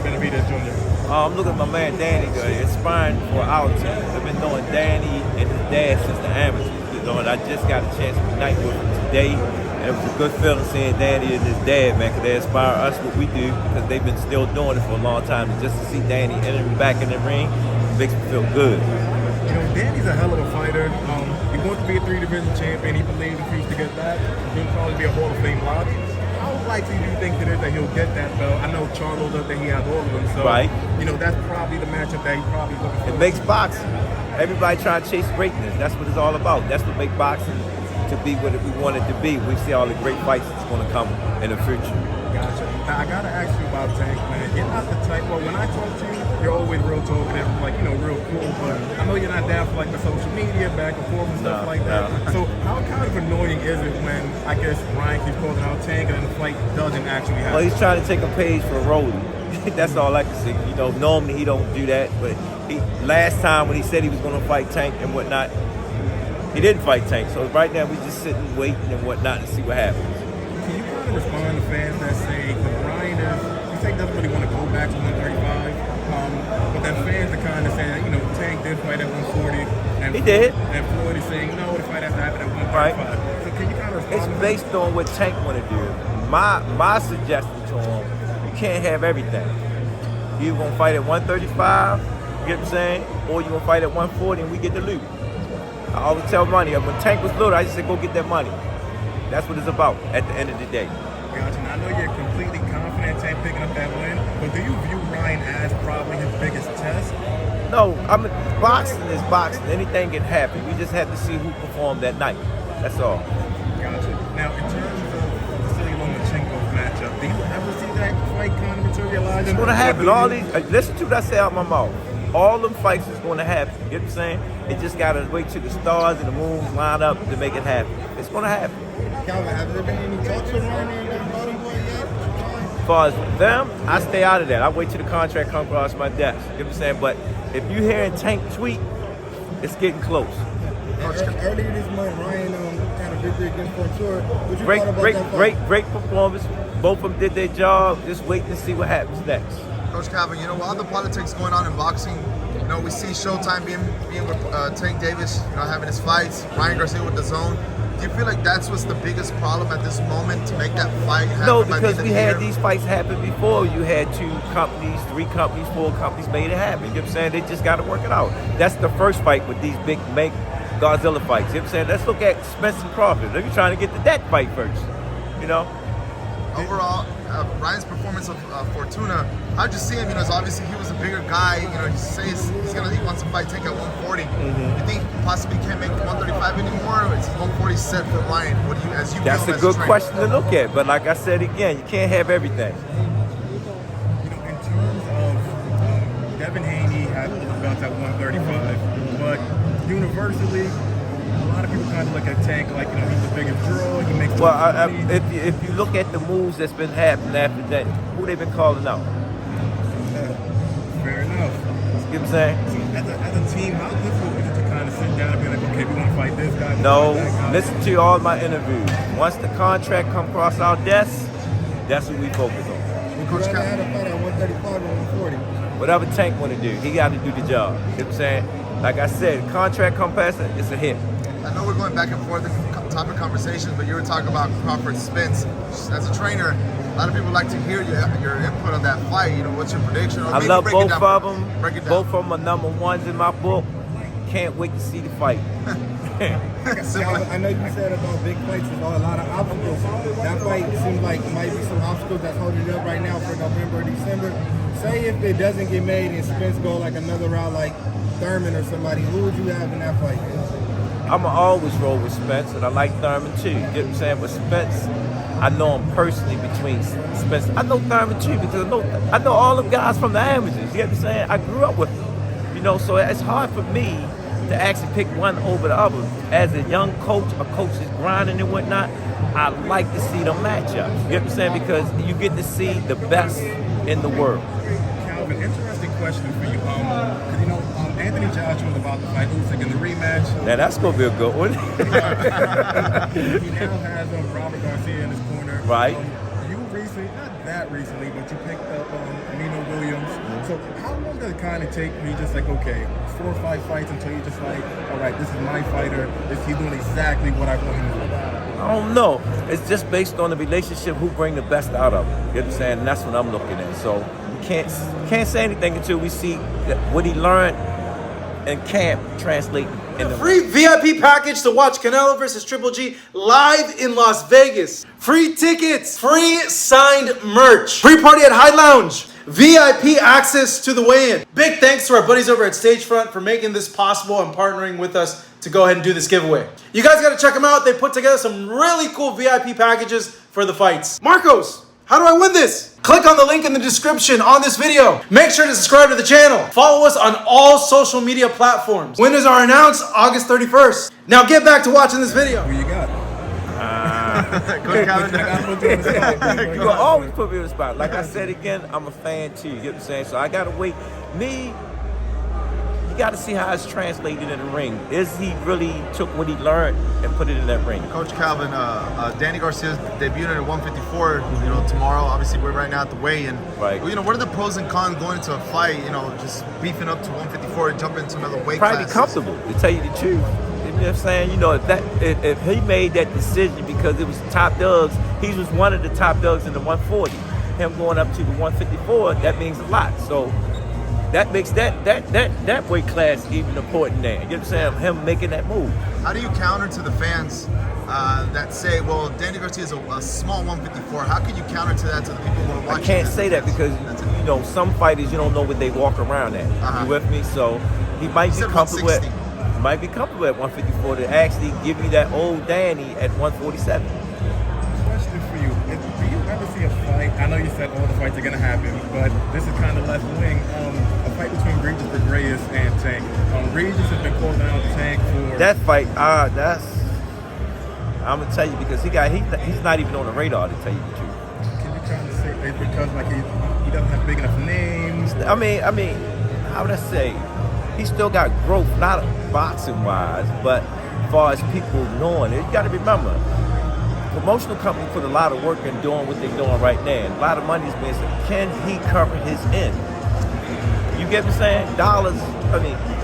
Benavidez Jr.? I'm looking at my man Danny, inspiring for our team. I've been knowing Danny and his dad since the amateurs. And I just got a chance to unite with him today. And it was a good feeling seeing Danny and his dad, man, because they inspire us what we do because they've been still doing it for a long time. And just to see Danny entering back in the ring makes me feel good. You know, Danny's a hell of a fighter. He wants to be a 3-division champion. He believes if he was to get that, he'll probably be a Hall of Fame lock. How likely do you think it is that he'll get that belt? I know Charlo does that he has all of them, so right. You know that's probably the matchup that he's probably looking for. It makes boxing. Everybody trying to chase greatness. That's what it's all about. That's what makes boxing to be what we want it to be. We see all the great fights that's going to come in the future. Gotcha. Now, I gotta ask you about Tank, man. You're not the type. Well, when I talk to you, you're always real talkative, like real cool. But I know you're not down for like the social media back and forth and stuff like that. So, how kind of annoying is it when I guess Ryan keeps calling out Tank and then the fight doesn't actually happen? Well, he's trying to take a page from Rolly. That's all I can see. Normally he don't do that, but last time when he said he was going to fight Tank and whatnot, he didn't fight Tank. So right now we just sitting waiting and whatnot to see what happens. Can you kind of respond to fans that say Ryan doesn't really want to go back to 135, but then fans are kind of saying, Tank did fight at 140, and he did, and Floyd is saying no, the fight has to happen at 135. Right. So can you kind of respond? It's based on what Tank want to do. My suggestion to him, you can't have everything. You gonna fight at 135, you get what I'm saying, or you gonna fight at 140 and we get the loot. I always tell Money, when Tank was little, I just said go get that money. That's what it's about at the end of the day. Gotcha. Now, I know you're completely confident Tank picking up that win, but do you view Ryan as probably his biggest test? No, boxing is boxing. Anything can happen. We just have to see who performed that night. That's all. Gotcha. Now, in terms of the Lomachenko matchup, do you ever see that fight kind of materialize? It's going to happen. All these. Listen to what I say out my mouth. All them fights is going to happen. You know what I'm saying? It just got to wait till the stars and the moons line up to make it happen. It's going to happen. Calvin, have there been any talks with Ryan and Golden Boy yet? As far as them, I stay out of that. I wait till the contract comes across my desk. You know what I'm saying? But if you hearing Tank tweet, it's getting close. Earlier this month, Ryan had a victory against Fortuna. Great performance. Both of them did their job. Just wait to see what happens next. Coach Calvin, with all the politics going on in boxing, we see Showtime being with Tank Davis, having his fights, Ryan Garcia with the zone. Do you feel like that's what's the biggest problem at this moment to make that fight happen? No, because we had these fights happen before. You had 2 companies, 3 companies, 4 companies made it happen. You know what I'm saying? They just got to work it out. That's the first fight with these big Godzilla fights. You know what I'm saying? Let's look at Spence and Crawford. They're trying to get to that fight first. Overall, Ryan's performance of Fortuna, how'd you see him? Obviously he was a bigger guy. He says he wants to fight Tank at 140. You think possibly can't make 135 anymore, or is 140 set for Ryan? What do you, as you? That's a good question to look at. But like I said again, you can't have everything. In terms of Devin Haney has the belts at 135, but universally, a lot of people kind of look at Tank like he's the biggest draw. He makes. Well, if you look at the moves that's been happening after that, who they've been calling out? Fair enough. You know what I'm saying? So as a team, how difficult is it to kind of sit down and be like, okay, we want to fight this guy? No, listen to all my interviews. Once the contract come across our desk, that's what we focus on. Coach Calvin had a fight at 135 or 140. Whatever Tank want to do, he got to do the job. You know what I'm saying? Like I said, contract come past it, it's a hit. I know we're going back and forth in topic conversations, but you were talking about CrawfordSpence. As a trainer, a lot of people like to hear your input on that fight. What's your prediction? I love both of them. Both of them are number 1s in my book. Can't wait to see the fight. I know you said about big fights, there's a lot of obstacles. That fight seems like might be some obstacles that's holding it up right now for November or December. Say if it doesn't get made and Spence go like another round like Thurman or somebody, who would you have in that fight? I'ma always roll with Spence, and I like Thurman too. You know what I'm saying? But Spence, I know him personally between Spence. I know Thurman too because I know all them guys from the amateurs. You know what I'm saying? I grew up with them. So it's hard for me to actually pick one over the other. As a young coach, a coach is grinding and whatnot, I like to see them match up. You know what I'm saying? Because you get to see the best in the world. Calvin, interesting question for you. Anthony Joshua was about to fight Usyk in the rematch. Now that's gonna be a good one. He now has Robert Garcia in his corner. Right. You recently recently, not that recently, but you picked up Nino Williams. So how long does it kind of take me just like, okay, 4 or 5 fights until you're just like, all right, this is my fighter. He's doing exactly what I want him to do? I don't know. It's just based on the relationship, who bring the best out of him. You know what I'm saying? And that's what I'm looking at. So we can't say anything until we see what he learned in camp translate in the Free VIP package to watch Canelo versus Triple G live in Las Vegas. Free tickets, free signed merch, free party at High Lounge, VIP access to the weigh-in. Big thanks to our buddies over at Stagefront for making this possible and partnering with us to go ahead and do this giveaway. You guys got to check them out. They put together some really cool VIP packages for the fights. Marcos, how do I win this? Click on the link in the description on this video. Make sure to subscribe to the channel. Follow us on all social media platforms. Winners are announced August 31st. Now get back to watching this video. Who you got? Go, Calvin. You will always put me on the spot. Like I said again, I'm a fan too. You get what I'm saying? So I gotta wait. You got to see how it's translated in the ring. Is he really took what he learned and put it in that ring? Coach Calvin, Danny Garcia's debuting at 154. You know, tomorrow. Obviously, we're right now at the weigh-in. Right. Well, you know, what are the pros and cons going into a fight? You know, just beefing up to 154 and jumping into another weight Probably class. comfortable, to tell you the truth. You know what I'm saying? You know, if he made that decision because it was top dogs, he was one of the top dogs in the 140. Him going up to the 154, that means a lot. So that makes that weight class even important there. You know what I'm saying? Him making that move. How do you counter to the fans that say, well, Danny Garcia is a small 154? How can you counter to that to the people who are watching? I can't say that because, you know, some fighters, you don't know what they walk around at. You with me? So he might be comfortable at 154 to actually give you that old Danny at 147. Question for you. Do you ever see a fight? I know you said all the fights are going to happen, but this is kind of left wing. A fight between Regis Prograis and Tank. Regis has been calling out Tank for... That fight, I'm going to tell you because he's not even on the radar, to tell you the truth. Can you kind of say it's because like he doesn't have big enough names? I mean, how would I say? He still got growth, not boxing-wise, but as far as people knowing it. You got to remember, promotional company put a lot of work in doing what they're doing right now. And a lot of money is being spent. Can he cover his end? You get what I'm saying? Dollars,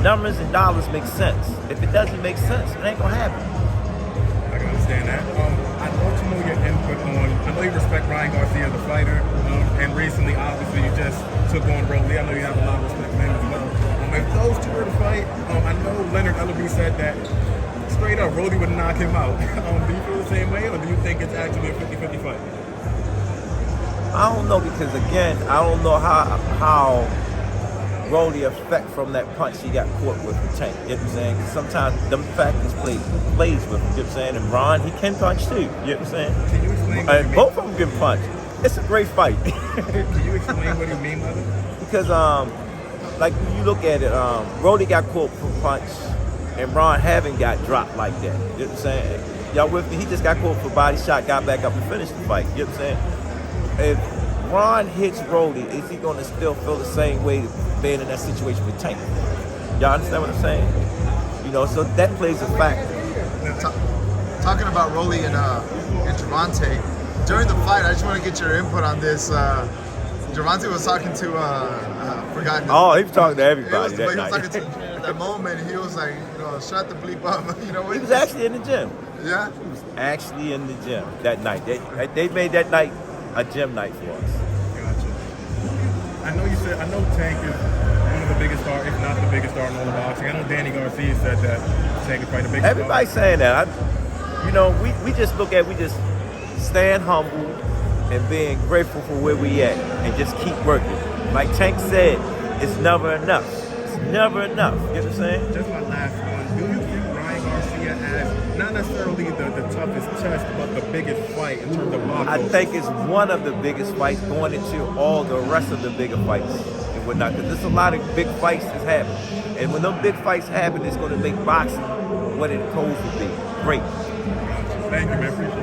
numbers and dollars make sense. If it doesn't make sense, it ain't going to happen. I can understand that. I'd love to know your input on, I know you respect Ryan Garcia as a fighter, and recently, obviously, you just took on Rolly. I know you have a lot of respect for him as well. If those two were to fight, I know Leonard Ellaby said that straight up, Rolly would knock him out. Do you feel the same way, or do you think it's actually a 50-50 fight? I don't know because, again, I don't know how Rolly affect from that punch he got caught with the Tank. You know what I'm saying? 'Cause sometimes them factors plays with him. You know what I'm saying? And Ron, he can punch too. You know what I'm saying? Can you explain what you mean? Both of them can punch. It's a great fight. Can you explain what you mean by that? Because like when you look at it, Rolly got caught for punch, and Ron haven't got dropped like that. You know what I'm saying? Y'all with me? He just got caught for body shot, got back up and finished the fight. You know what I'm saying? If Ron hits Rolly, is he going to still feel the same way being in that situation with Tank? Y'all understand what I'm saying? You know, so that plays a factor. Talking about Rolly and Gervonta, during the fight, I just want to get your input on this. Gervonta was talking to, forgot. Oh, he was talking to everybody that he night. was talking to at that moment. He was like, you know, shut the bleep up. You know, He was actually in the gym. Yeah. He was actually in the gym that night. They made that night a gym night for us. Gotcha. I know Tank is one of the biggest stars, if not the biggest star in all of boxing. I know Danny Garcia said that Tank is probably the biggest Everybody's star. saying that. We just staying humble and being grateful for where we at and just keep working. Like Tank said, it's never enough. It's never enough. You know what I'm saying? Just my last one. Do you think Ryan Garcia has not necessarily the toughest chest, but the biggest fight in terms of boxing? I think it's one of the biggest fights going into all the rest of the bigger fights and whatnot. Because there's a lot of big fights that's happening. And when those big fights happen, it's going to make boxing what it's supposed to be. Great. Thank you, man. Appreciate it.